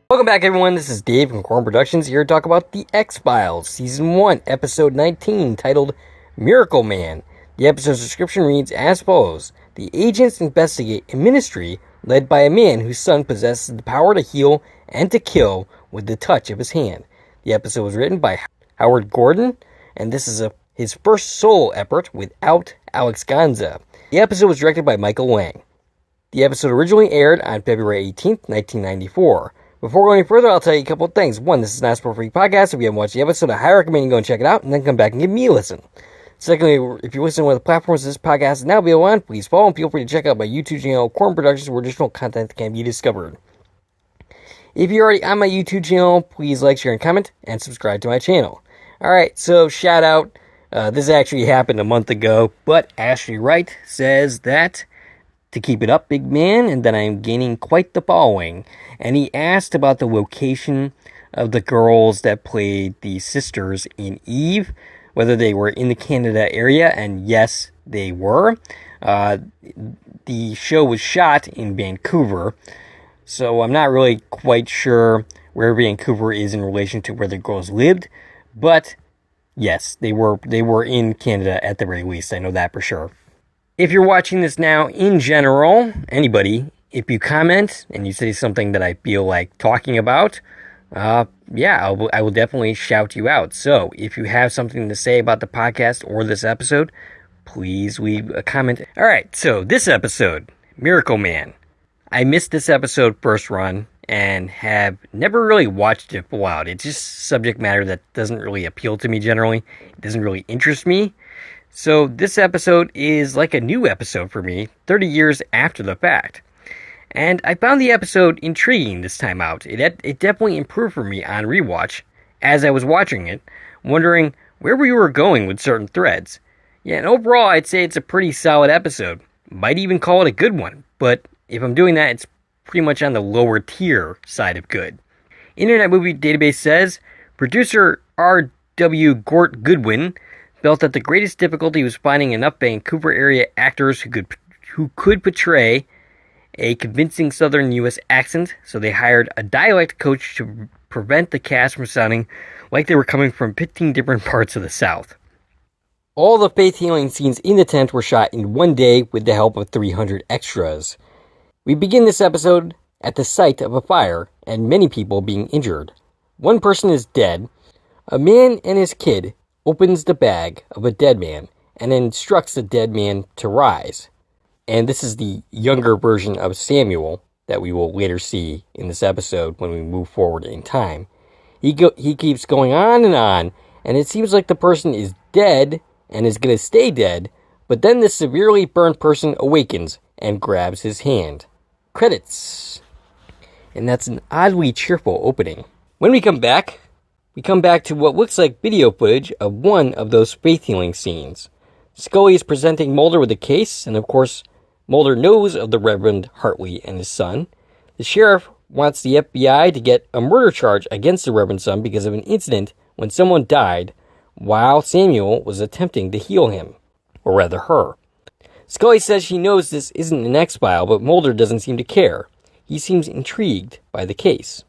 Welcome back, everyone. This is Dave from Corn Productions here to talk about The X-Files, Season 1, Episode 19, titled Miracle Man. The episode's description reads as follows. The agents investigate a ministry led by a man whose son possesses the power to heal and to kill with the touch of his hand. The episode was written by Howard Gordon, and this is his first solo effort without Alex Ganza. The episode was directed by Michael Lang. The episode originally aired on February 18th, 1994. Before going any further, I'll tell you a couple of things. One, this is not a spoiler-free podcast. If you haven't watched the episode, I highly recommend you go and check it out, and then come back and give me a listen. Secondly, if you're listening to one of the platforms this podcast is now available on, please follow and feel free to check out my YouTube channel, Corn Productions, where additional content can be discovered. If you're already on my YouTube channel, please like, share, and comment, and subscribe to my channel. Alright, so shout out. This actually happened a month ago, but Ashley Wright says that to keep it up, big man, and that I'm gaining quite the following. And he asked about the location of the girls that played the sisters in Eve, whether they were in the Canada area, and yes, they were. The show was shot in Vancouver, so I'm not really quite sure where Vancouver is in relation to where the girls lived, but yes, they were in Canada at the very least. I know that for sure. If you're watching this now, in general, anybody, if you comment and you say something that I feel like talking about, I will definitely shout you out. So, if you have something to say about the podcast or this episode, please leave a comment. Alright, so this episode, Miracle Man. I missed this episode first run and have never really watched it full out. It's just subject matter that doesn't really appeal to me generally. It doesn't really interest me. So this episode is like a new episode for me, 30 years after the fact. And I found the episode intriguing this time out. It definitely improved for me on Rewatch as I was watching it, wondering where we were going with certain threads. Yeah, and overall I'd say it's a pretty solid episode. Might even call it a good one, but if I'm doing that, it's pretty much on the lower tier side of good. Internet Movie Database says, producer R.W. Gort Goodwin felt that the greatest difficulty was finding enough Vancouver area actors who could portray a convincing Southern U.S. accent, so they hired a dialect coach to prevent the cast from sounding like they were coming from 15 different parts of the South. All the faith healing scenes in the tent were shot in one day with the help of 300 extras. We begin this episode at the site of a fire and many people being injured. One person is dead. A man and his kid opens the bag of a dead man and instructs the dead man to rise. And this is the younger version of Samuel that we will later see in this episode when we move forward in time. He keeps going on, and it seems like the person is dead and is going to stay dead, but then the severely burned person awakens and grabs his hand. Credits. And that's an oddly cheerful opening. When we come back to what looks like video footage of one of those faith healing scenes. Scully is presenting Mulder with a case, and of course, Mulder knows of the Reverend Hartley and his son. The sheriff wants the FBI to get a murder charge against the Reverend's son because of an incident when someone died while Samuel was attempting to heal him, or rather her. Scully says she knows this isn't an X-File, but Mulder doesn't seem to care. He seems intrigued by the case.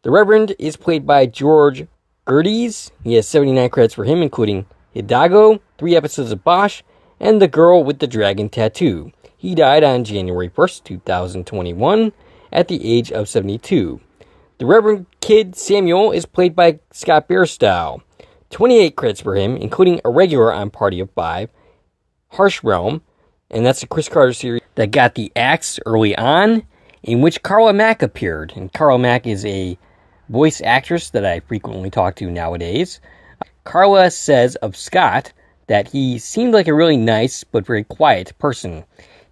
The Reverend is played by George Gerdes. He has 79 credits for him, including Hidalgo, 3 episodes of Bosch, and The Girl with the Dragon Tattoo. He died on January 1st, 2021, at the age of 72. The Reverend Kid Samuel is played by Scott Bairstow. 28 credits for him, including a regular on Party of Five, Harsh Realm, and that's the Chris Carter series that got the axe early on, in which Carla Mack appeared. And Carla Mack is a voice actress that I frequently talk to nowadays. Carla says of Scott that he seemed like a really nice but very quiet person.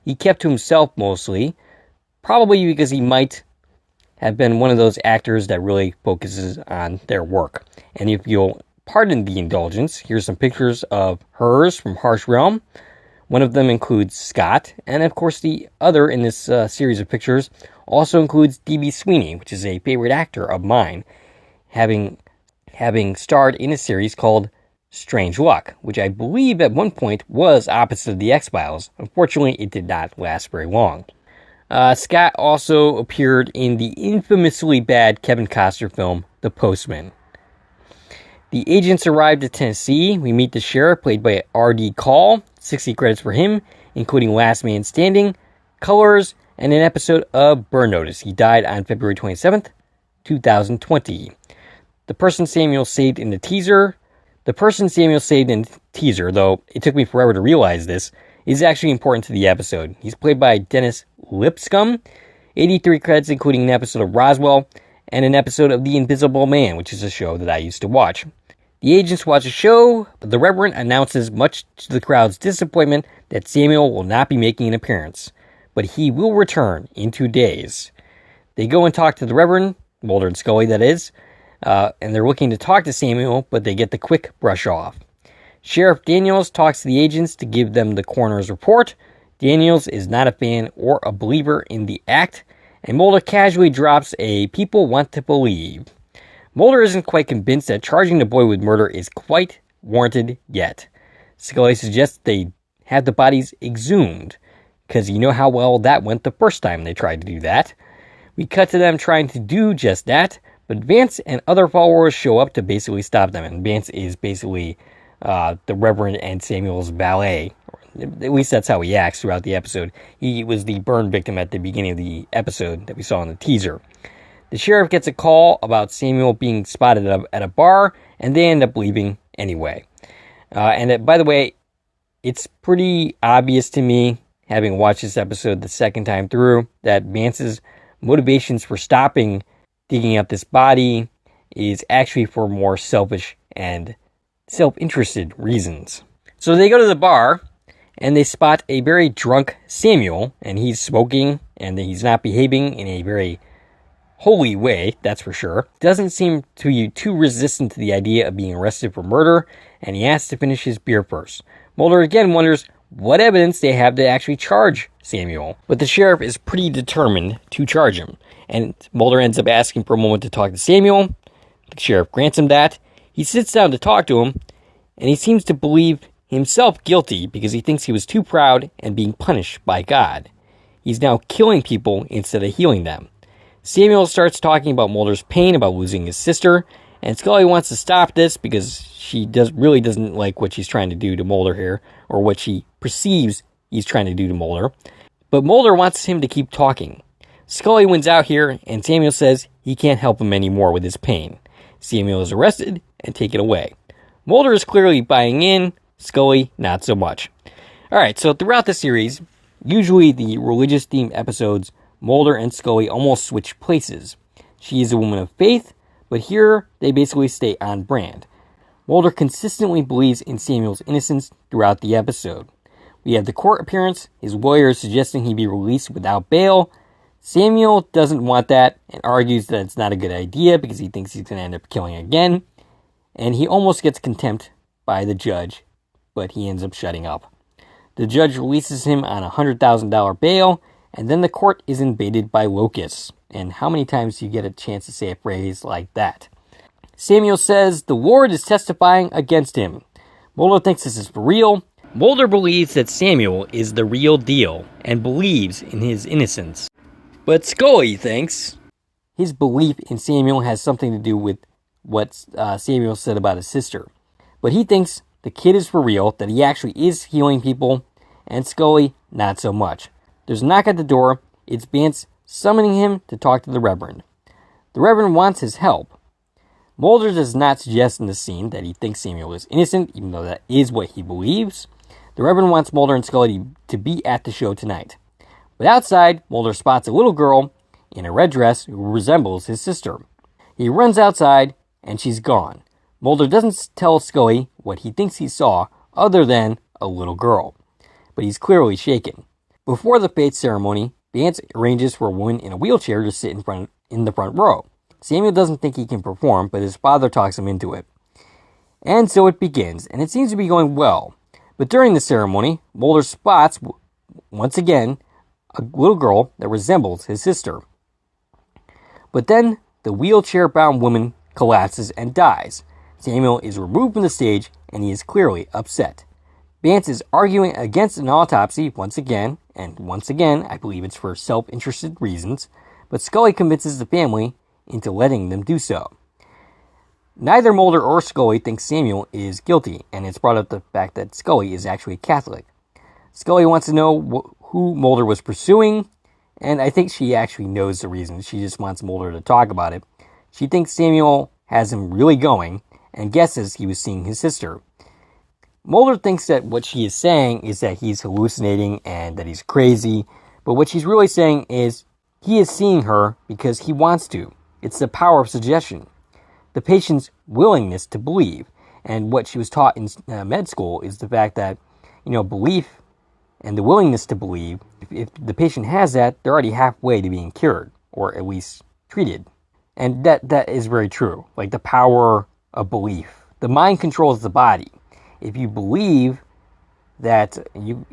He kept to himself mostly, probably because he might have been one of those actors that really focuses on their work. And if you'll pardon the indulgence, here's some pictures of hers from Harsh Realm. One of them includes Scott, and of course the other in this series of pictures also includes D.B. Sweeney, which is a favorite actor of mine, having starred in a series called Strange Luck, which I believe at one point was opposite of the X-Files. Unfortunately, it did not last very long. Scott also appeared in the infamously bad Kevin Costner film, The Postman. The agents arrived at Tennessee. We meet the sheriff, played by R.D. Call. 60 credits for him, including Last Man Standing, Colors, and an episode of Burn Notice. He died on February 27th, 2020. The person Samuel saved in the teaser, though it took me forever to realize this, is actually important to the episode. He's played by Dennis Lipscomb. 83 credits, including an episode of Roswell and an episode of The Invisible Man, which is a show that I used to watch. The agents watch a show. The Reverend announces, much to the crowd's disappointment, that Samuel will not be making an appearance, but he will return in 2 days. They go and talk to the Reverend, Mulder and Scully, that is, and they're looking to talk to Samuel, but they get the quick brush off. Sheriff Daniels talks to the agents to give them the coroner's report. Daniels is not a fan or a believer in the act, and Mulder casually drops a "people want to believe." Mulder isn't quite convinced that charging the boy with murder is quite warranted yet. Scully suggests they have the bodies exhumed, because you know how well that went the first time they tried to do that. We cut to them trying to do just that, but Vance and other followers show up to basically stop them, and Vance is basically the Reverend and Samuel's valet. At least that's how he acts throughout the episode. He was the burn victim at the beginning of the episode that we saw in the teaser. The sheriff gets a call about Samuel being spotted at a bar, and they end up leaving anyway. By the way, it's pretty obvious to me, having watched this episode the second time through, that Vance's motivations for stopping digging up this body is actually for more selfish and self-interested reasons. So they go to the bar, and they spot a very drunk Samuel, and he's smoking, and he's not behaving in a very holy way, that's for sure. Doesn't seem to be too resistant to the idea of being arrested for murder, and he asks to finish his beer first. Mulder again wonders what evidence they have to actually charge Samuel, but the sheriff is pretty determined to charge him, and Mulder ends up asking for a moment to talk to Samuel. The sheriff grants him that. He sits down to talk to him, and he seems to believe himself guilty because he thinks he was too proud and being punished by God. He's now killing people instead of healing them. Samuel starts talking about Mulder's pain about losing his sister, and Scully wants to stop this because she really doesn't like what she's trying to do to Mulder here, or what she perceives he's trying to do to Mulder. But Mulder wants him to keep talking. Scully wins out here, and Samuel says he can't help him anymore with his pain. Samuel is arrested and taken away. Mulder is clearly buying in, Scully not so much. Alright, so throughout the series, usually the religious-themed episodes, Mulder and Scully almost switch places. She is a woman of faith, but here they basically stay on brand. Mulder consistently believes in Samuel's innocence throughout the episode. We have the court appearance, his lawyer is suggesting he be released without bail. Samuel doesn't want that and argues that it's not a good idea because he thinks he's going to end up killing again. And he almost gets contempt by the judge, but he ends up shutting up. The judge releases him on a $100,000 bail, and then the court is invaded by locusts. And how many times do you get a chance to say a phrase like that? Samuel says the Lord is testifying against him. Mulder thinks this is for real. Mulder believes that Samuel is the real deal and believes in his innocence. But Scully thinks his belief in Samuel has something to do with what Samuel said about his sister. But he thinks the kid is for real, that he actually is healing people, and Scully not so much. There's a knock at the door. It's Vance summoning him to talk to the Reverend. The Reverend wants his help. Mulder does not suggest in the scene that he thinks Samuel is innocent, even though that is what he believes. The Reverend wants Mulder and Scully to be at the show tonight. But outside, Mulder spots a little girl in a red dress who resembles his sister. He runs outside, and she's gone. Mulder doesn't tell Scully what he thinks he saw, other than a little girl. But he's clearly shaken. Before the faith ceremony, Vance arranges for a woman in a wheelchair to sit in the front row. Samuel doesn't think he can perform, but his father talks him into it. And so it begins, and it seems to be going well. But during the ceremony, Mulder spots, once again, a little girl that resembles his sister. But then, the wheelchair-bound woman collapses and dies. Samuel is removed from the stage, and he is clearly upset. Vance is arguing against an autopsy once again, and once again, I believe it's for self-interested reasons, but Scully convinces the family into letting them do so. Neither Mulder or Scully thinks Samuel is guilty, and it's brought up the fact that Scully is actually Catholic. Scully wants to know who Mulder was pursuing, and I think she actually knows the reason. She just wants Mulder to talk about it. She thinks Samuel has him really going, and guesses he was seeing his sister. Mulder thinks that what she is saying is that he's hallucinating and that he's crazy, but what she's really saying is he is seeing her because he wants to. It's the power of suggestion. The patient's willingness to believe. And what she was taught in med school is the fact that, belief and the willingness to believe, if the patient has that, they're already halfway to being cured, or at least treated. And that is very true. Like the power of belief. The mind controls the body. If you believe that you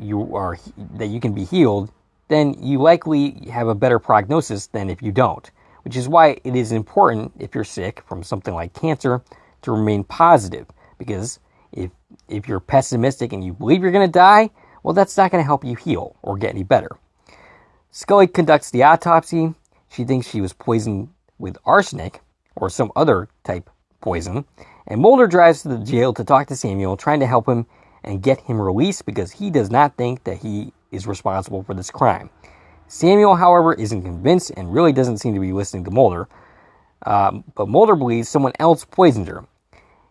can be healed, then you likely have a better prognosis than if you don't. Which is why it is important, if you're sick from something like cancer, to remain positive. Because if you're pessimistic and you believe you're going to die, well, that's not going to help you heal or get any better. Scully conducts the autopsy. She thinks she was poisoned with arsenic or some other type poison. And Mulder drives to the jail to talk to Samuel, trying to help him and get him released because he does not think that he is responsible for this crime. Samuel, however, isn't convinced and really doesn't seem to be listening to Mulder. But Mulder believes someone else poisoned her.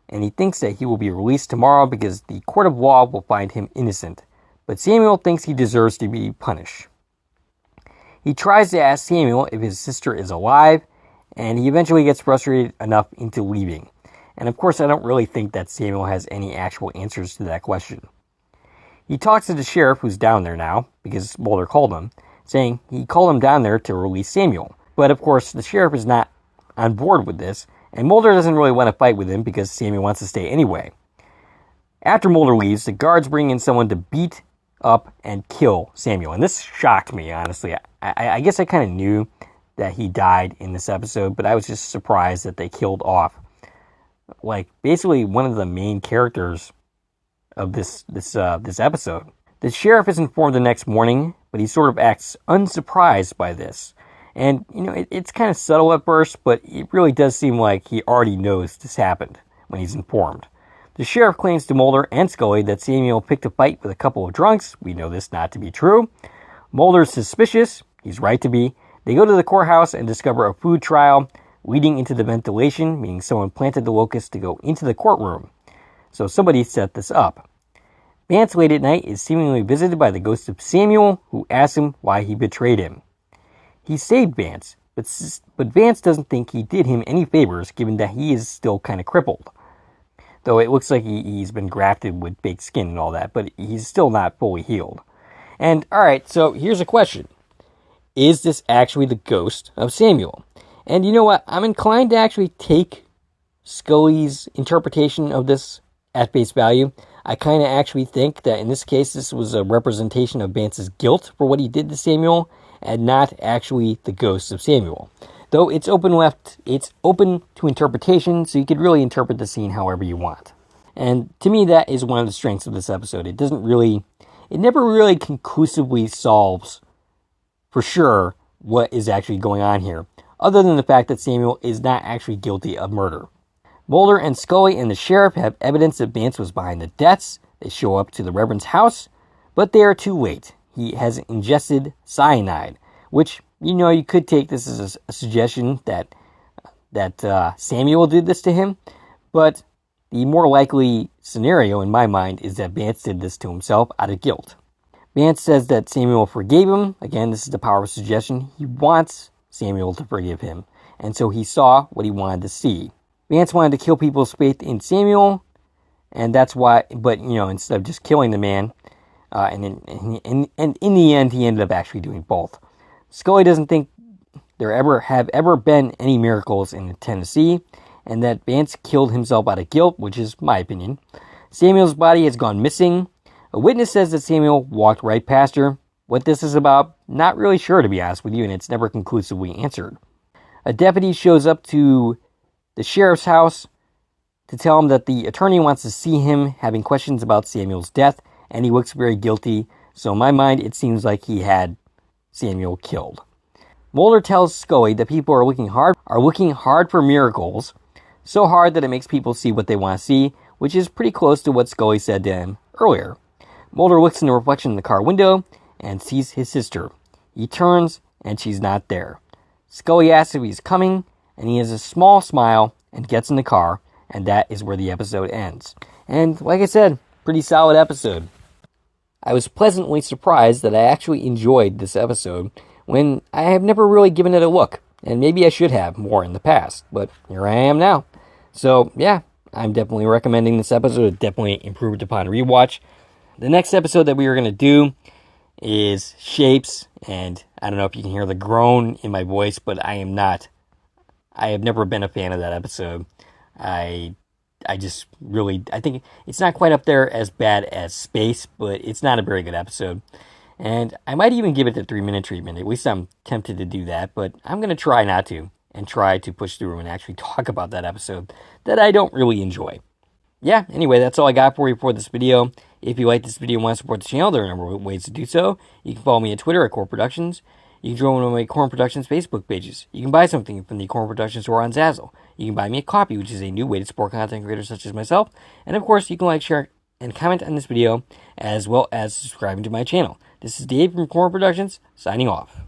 And he thinks that he will be released tomorrow because the court of law will find him innocent. But Samuel thinks he deserves to be punished. He tries to ask Samuel if his sister is alive, and he eventually gets frustrated enough into leaving. And of course, I don't really think that Samuel has any actual answers to that question. He talks to the sheriff who's down there now, because Mulder called him, saying he called him down there to release Samuel. But of course, the sheriff is not on board with this, and Mulder doesn't really want to fight with him because Samuel wants to stay anyway. After Mulder leaves, the guards bring in someone to beat up and kill Samuel. And this shocked me, honestly. I guess I kind of knew that he died in this episode, but I was just surprised that they killed off, basically one of the main characters of this episode. The sheriff is informed the next morning, but he sort of acts unsurprised by this. And, it's kind of subtle at first, but it really does seem like he already knows this happened when he's informed. The sheriff claims to Mulder and Scully that Samuel picked a fight with a couple of drunks. We know this not to be true. Mulder's suspicious. He's right to be. They go to the courthouse and discover a food trial leading into the ventilation, meaning someone planted the locust to go into the courtroom. So somebody set this up. Vance, late at night, is seemingly visited by the ghost of Samuel, who asks him why he betrayed him. He saved Vance, but Vance doesn't think he did him any favors, given that he is still kind of crippled. Though it looks like he's been grafted with fake skin and all that, but he's still not fully healed. And, alright, so here's a question. Is this actually the ghost of Samuel? And you know what? I'm inclined to actually take Scully's interpretation of this at face value. I kind of actually think that in this case, this was a representation of Vance's guilt for what he did to Samuel, and not actually the ghost of Samuel. Though it's open to interpretation, so you could really interpret the scene however you want. And to me, that is one of the strengths of this episode. It never really conclusively solves for sure what is actually going on here, other than the fact that Samuel is not actually guilty of murder. Mulder and Scully and the sheriff have evidence that Vance was behind the deaths. They show up to the Reverend's house, but they are too late. He has ingested cyanide, which, you could take this as a suggestion that Samuel did this to him, but the more likely scenario in my mind is that Vance did this to himself out of guilt. Vance says that Samuel forgave him. Again, this is the power of suggestion. He wants Samuel to forgive him, and so he saw what he wanted to see. Vance wanted to kill people's faith in Samuel, and that's why, but, instead of just killing the man, and in the end, he ended up actually doing both. Scully doesn't think there have ever been any miracles in Tennessee, and that Vance killed himself out of guilt, which is my opinion. Samuel's body has gone missing. A witness says that Samuel walked right past her. What this is about, not really sure, to be honest with you, and it's never conclusively answered. A deputy shows up to the sheriff's house to tell him that the attorney wants to see him, having questions about Samuel's death, and he looks very guilty, So in my mind, it seems like he had Samuel killed. Mulder tells Scully that people are looking hard for miracles, so hard that it makes people see what they want to see, which is pretty close to what Scully said to him earlier. Mulder looks in the reflection in the car window and sees his sister. He turns, and she's not there. Scully asks if he's coming, and he has a small smile and gets in the car, and that is where the episode ends. And like I said, pretty solid episode. I was pleasantly surprised that I actually enjoyed this episode when I have never really given it a look, and maybe I should have more in the past, but here I am now. So yeah, I'm definitely recommending this episode. It definitely improved upon rewatch. The next episode that we are going to do is Shapes, and I don't know if you can hear the groan in my voice, but I have never been a fan of that episode. I think it's not quite up there as bad as Space, but it's not a very good episode. And I might even give it the 3-minute treatment. At least I'm tempted to do that, but I'm going to try not to, and try to push through and actually talk about that episode that I don't really enjoy. Yeah, anyway, that's all I got for you for this video. If you like this video and want to support the channel, there are a number of ways to do so. You can follow me on Twitter at Core Productions. You can join one of my Core Productions Facebook pages. You can buy something from the Core Productions store on Zazzle. You can buy me a copy, which is a new way to support content creators such as myself. And of course, you can like, share, and comment on this video, as well as subscribing to my channel. This is Dave from Core Productions, signing off.